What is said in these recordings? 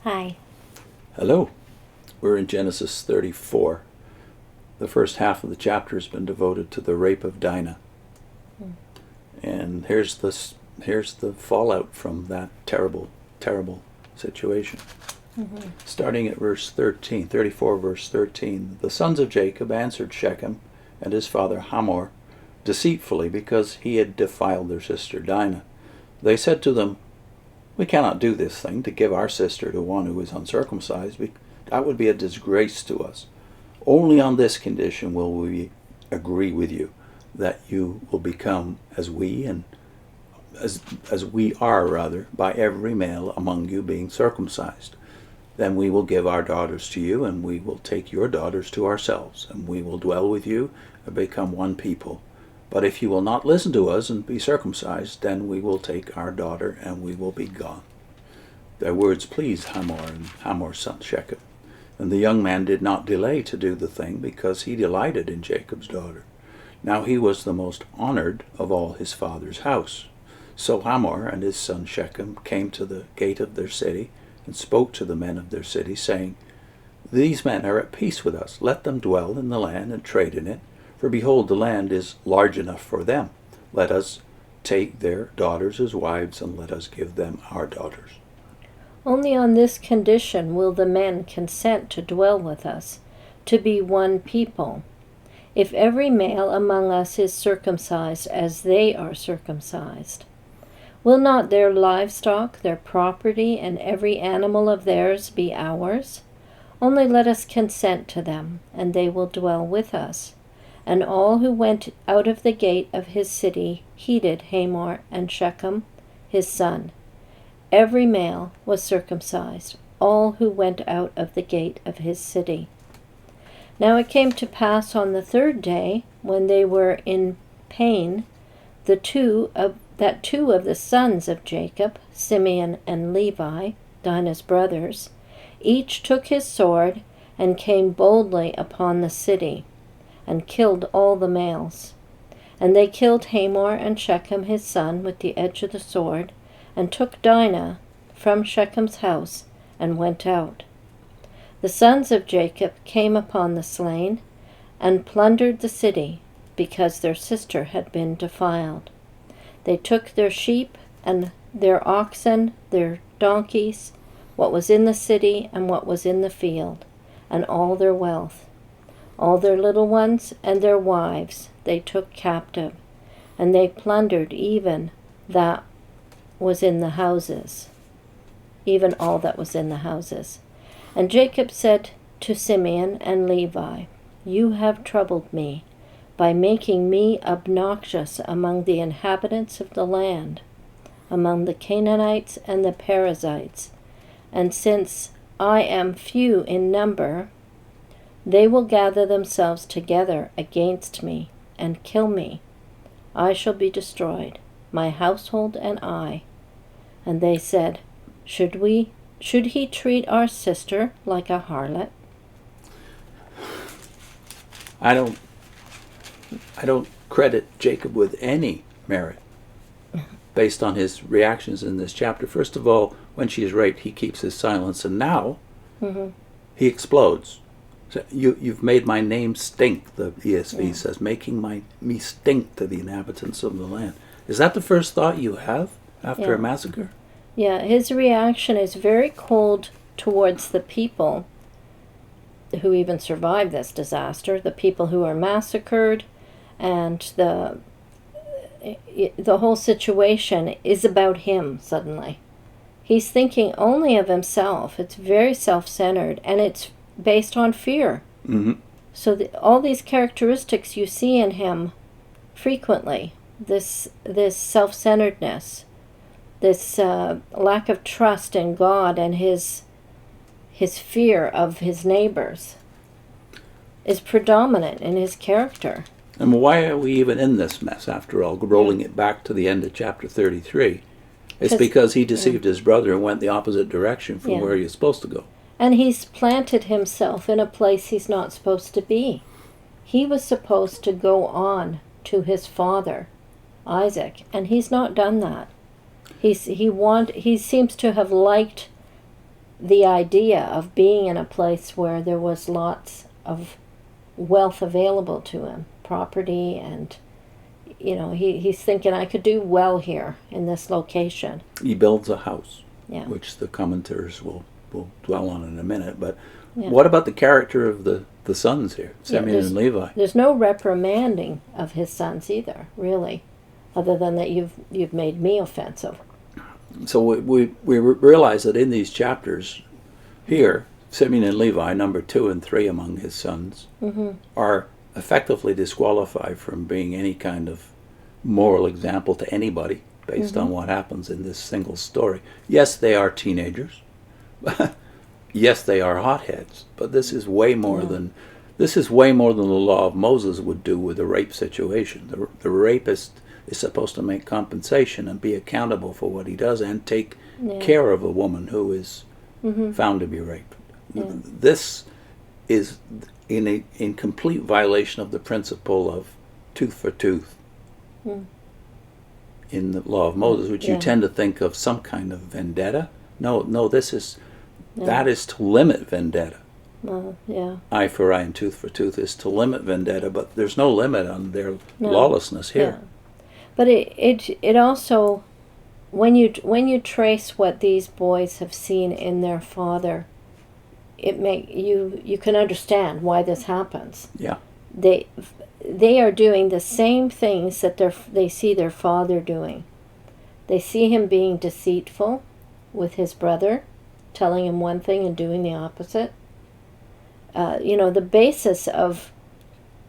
Hi. Hello. We're in Genesis 34. The first half of the chapter has been devoted to the rape of Dinah. And here's the fallout from that terrible, terrible situation. Starting at verse 13, 34 verse 13. The sons of Jacob answered Shechem and his father Hamor deceitfully because he had defiled their sister Dinah. They said to them, "We cannot do this thing to give our sister to one who is uncircumcised. That would be a disgrace to us. Only on this condition will we agree with you, that you will become as we are, by every male among you being circumcised. Then we will give our daughters to you, and we will take your daughters to ourselves, and we will dwell with you and become one people. But if you will not listen to us and be circumcised, then we will take our daughter and we will be gone." Their words pleased Hamor and Hamor's son Shechem. And the young man did not delay to do the thing, because he delighted in Jacob's daughter. Now he was the most honored of all his father's house. So Hamor and his son Shechem came to the gate of their city and spoke to the men of their city, saying, "These men are at peace with us. Let them dwell in the land and trade in it. For behold, the land is large enough for them. Let us take their daughters as wives, and let us give them our daughters." Only on this condition will the men consent to dwell with us, to be one people. If every male among us is circumcised as they are circumcised, will not their livestock, their property, and every animal of theirs be ours? Only let us consent to them, and they will dwell with us. And all who went out of the gate of his city heeded Hamor and Shechem, his son. Every male was circumcised, all who went out of the gate of his city. Now it came to pass on the third day, when they were in pain, that two of the sons of Jacob, Simeon and Levi, Dinah's brothers, each took his sword and came boldly upon the city, and killed all the males. And they killed Hamor and Shechem his son with the edge of the sword, and took Dinah from Shechem's house, and went out. The sons of Jacob came upon the slain, and plundered the city, because their sister had been defiled. They took their sheep, and their oxen, their donkeys, what was in the city, and what was in the field, and all their wealth. All their little ones and their wives they took captive, and they plundered even that was in the houses, even all that was in the houses. And Jacob said to Simeon and Levi, "You have troubled me by making me obnoxious among the inhabitants of the land, among the Canaanites and the Perizzites. And since I am few in number, they will gather themselves together against me and kill me. I shall be destroyed, my household and I." And they said, Should he treat our sister like a harlot? I don't credit Jacob with any merit based on his reactions in this chapter. First of all, when she is raped, he keeps his silence, and now he explodes. So you've made my name stink, the ESV says, making me stink to the inhabitants of the land. Is that the first thought you have after a massacre? Yeah, his reaction is very cold towards the people who even survived this disaster, the people who are massacred, and the whole situation is about him suddenly. He's thinking only of himself. It's very self-centered, and it's based on fear. So all these characteristics you see in him frequently, this self-centeredness, this lack of trust in God, and his fear of his neighbors is predominant in his character. And why are we even in this mess, after all, rolling it back to the end of chapter 33? It's because he deceived his brother and went the opposite direction from where he was supposed to go. And he's planted himself in a place he's not supposed to be. He was supposed to go on to his father, Isaac, and he's not done that. He seems to have liked the idea of being in a place where there was lots of wealth available to him, property, and he's thinking, I could do well here in this location. He builds a house, Yeah. which the commentators will dwell on in a minute. But Yeah. what about the character of the sons here, Simeon and Levi? There's no reprimanding of his sons either, really, other than that you've made me offensive. So we realize that in these chapters here, Simeon and Levi, number 2 and 3 among his sons, are effectively disqualified from being any kind of moral example to anybody based on what happens in this single story. Yes, they are teenagers. Yes, they are hotheads. But this is way more than the law of Moses would do with a rape situation. The rapist is supposed to make compensation and be accountable for what he does and take care of a woman who is found to be raped. Yeah. This is in complete violation of the principle of tooth for tooth in the law of Moses, which you tend to think of some kind of vendetta. No, that is to limit vendetta. Eye for eye and tooth for tooth is to limit vendetta, but there's no limit on their lawlessness here. Yeah. But it also, when you trace what these boys have seen in their father, you can understand why this happens. Yeah. They are doing the same things that they see their father doing. They see him being deceitful with his brother, telling him one thing and doing the opposite. The basis of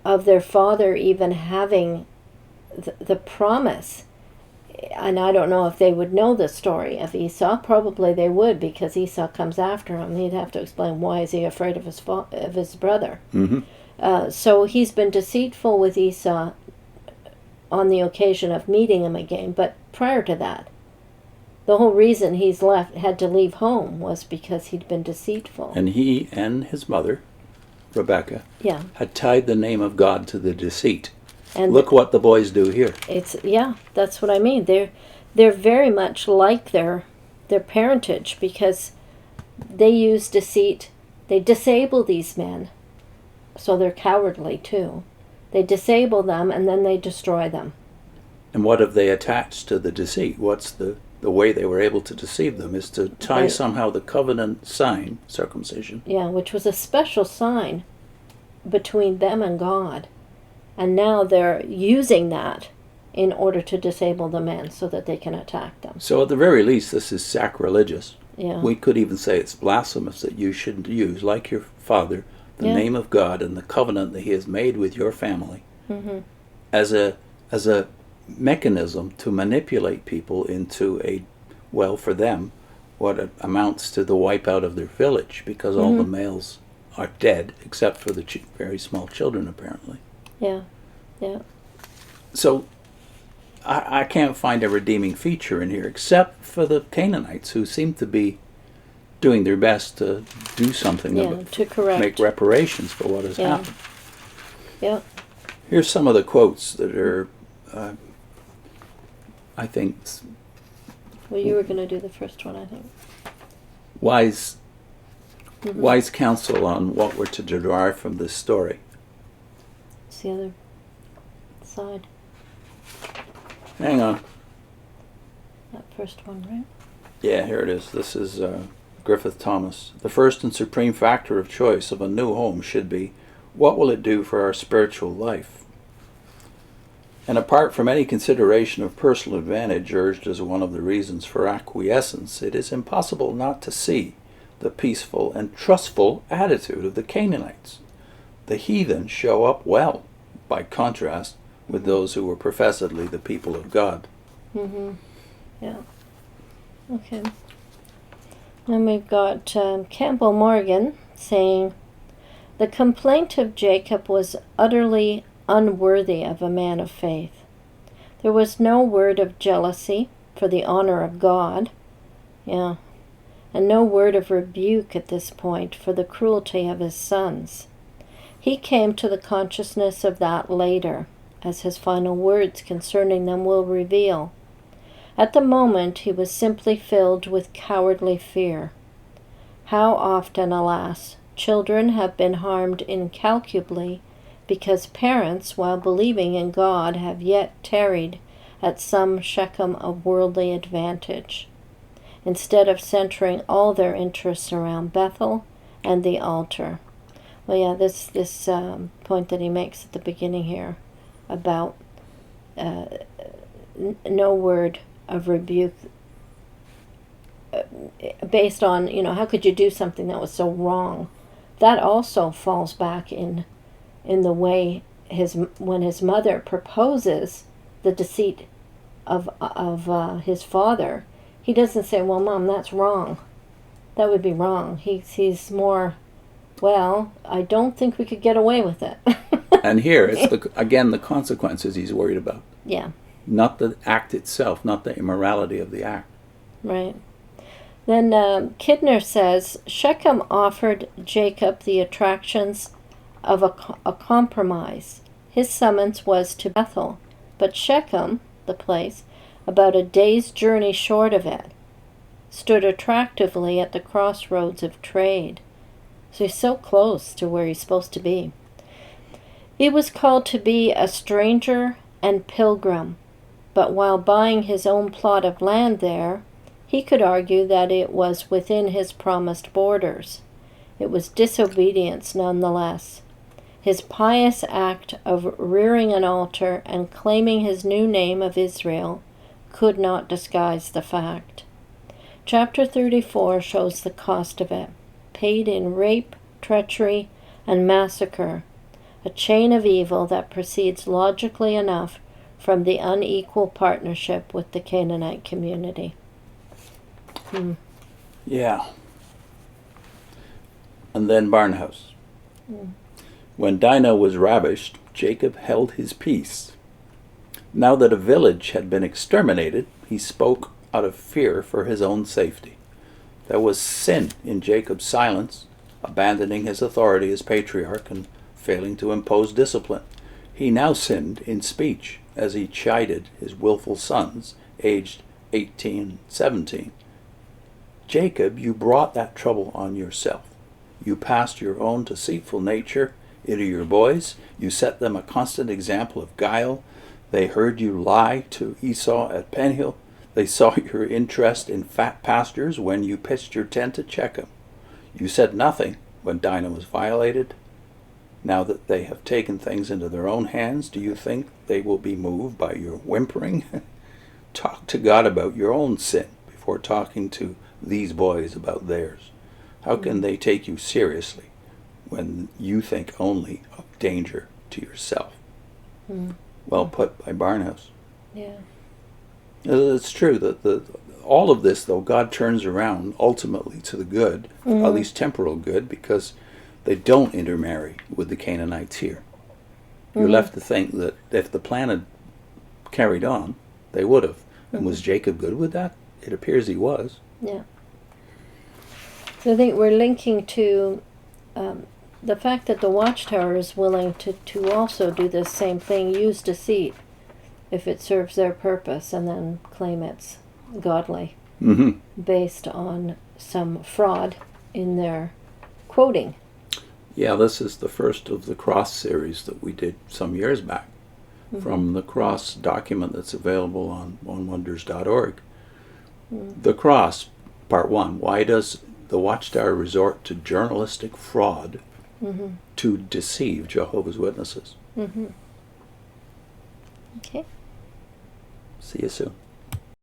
their father even having the promise, and I don't know if they would know the story of Esau. Probably they would, because Esau comes after him. He'd have to explain why is he afraid of his brother. So he's been deceitful with Esau on the occasion of meeting him again. But prior to that, the whole reason he's had to leave home was because he'd been deceitful. And he and his mother, Rebecca, had tied the name of God to the deceit. And look what the boys do here. That's what I mean. They're very much like their parentage, because they use deceit. They disable these men, so they're cowardly too. They disable them and then they destroy them. And what have they attached to the deceit? What's the way they were able to deceive them is to tie somehow the covenant sign, circumcision. Yeah, which was a special sign between them and God. And now they're using that in order to disable the men so that they can attack them. So at the very least, this is sacrilegious. Yeah. We could even say it's blasphemous that you shouldn't use, like your father, the name of God and the covenant that he has made with your family as a mechanism to manipulate people into for them, what amounts to the wipeout of their village, because all the males are dead except for the very small children, apparently. Yeah. So I can't find a redeeming feature in here, except for the Canaanites, who seem to be doing their best to do something to correct, make reparations for what has happened. Yeah. Here's some of the quotes that are, I think... Well, you were going to do the first one, I think. Wise counsel on what we're to derive from this story. It's the other side. Hang on. That first one, right? Yeah, here it is. This is Griffith Thomas. The first and supreme factor of choice of a new home should be, what will it do for our spiritual life? And apart from any consideration of personal advantage urged as one of the reasons for acquiescence, it is impossible not to see the peaceful and trustful attitude of the Canaanites. The heathen show up well, by contrast with those who were professedly the people of God. Yeah. Okay. Then we've got Campbell Morgan saying, the complaint of Jacob was utterly unworthy of a man of faith. There was no word of jealousy for the honor of God. Yeah. And no word of rebuke at this point for the cruelty of his sons. He came to the consciousness of that later, as his final words concerning them will reveal. At the moment he was simply filled with cowardly fear. How often, alas, children have been harmed incalculably because parents, while believing in God, have yet tarried at some Shechem of worldly advantage, instead of centering all their interests around Bethel and the altar. Well, yeah, this point that he makes at the beginning here about no word of rebuke based on, how could you do something that was so wrong? That also falls back in the way when his mother proposes the deceit of his father. He doesn't say, "Well, Mom, that's wrong. That would be wrong." He's more, "Well, I don't think we could get away with it." And here, it's again the consequences he's worried about. Yeah. Not the act itself, not the immorality of the act. Right. Then Kidner says, Shechem offered Jacob the attractions of a compromise. His summons was to Bethel, but Shechem, the place, about a day's journey short of it, stood attractively at the crossroads of trade. So he's so close to where he's supposed to be. He was called to be a stranger and pilgrim, but while buying his own plot of land there, he could argue that it was within his promised borders. It was disobedience nonetheless. His pious act of rearing an altar and claiming his new name of Israel could not disguise the fact. Chapter 34 shows the cost of it, paid in rape, treachery, and massacre, a chain of evil that proceeds logically enough from the unequal partnership with the Canaanite community. Yeah. And then Barnhouse. When Dinah was ravished, Jacob held his peace. Now that a village had been exterminated, he spoke out of fear for his own safety. There was sin in Jacob's silence, abandoning his authority as patriarch and failing to impose discipline. He now sinned in speech as he chided his willful sons, aged 18 and 17. Jacob, you brought that trouble on yourself. You passed your own deceitful nature into your boys. You set them a constant example of guile. They heard you lie to Esau at Peniel. They saw your interest in fat pastures when you pitched your tent at Shechem. You said nothing when Dinah was violated. Now that they have taken things into their own hands, do you think they will be moved by your whimpering? Talk to God about your own sin before talking to these boys about theirs. How can they take you seriously when you think only of danger to yourself? Well put by Barnhouse. Yeah. It's true that all of this, though, God turns around ultimately to the good, at least temporal good, because they don't intermarry with the Canaanites here. You're left to think that if the plan had carried on, they would have. And was Jacob good with that? It appears he was. Yeah. So I think we're linking to the fact that the Watchtower is willing to also do the same thing, use deceit if it serves their purpose, and then claim it's godly, based on some fraud in their quoting. Yeah, this is the first of the Cross series that we did some years back, from the Cross document that's available on onewonders.org. The Cross, Part 1. Why does the Watchtower resort to journalistic fraud to deceive Jehovah's Witnesses? Okay. See you soon.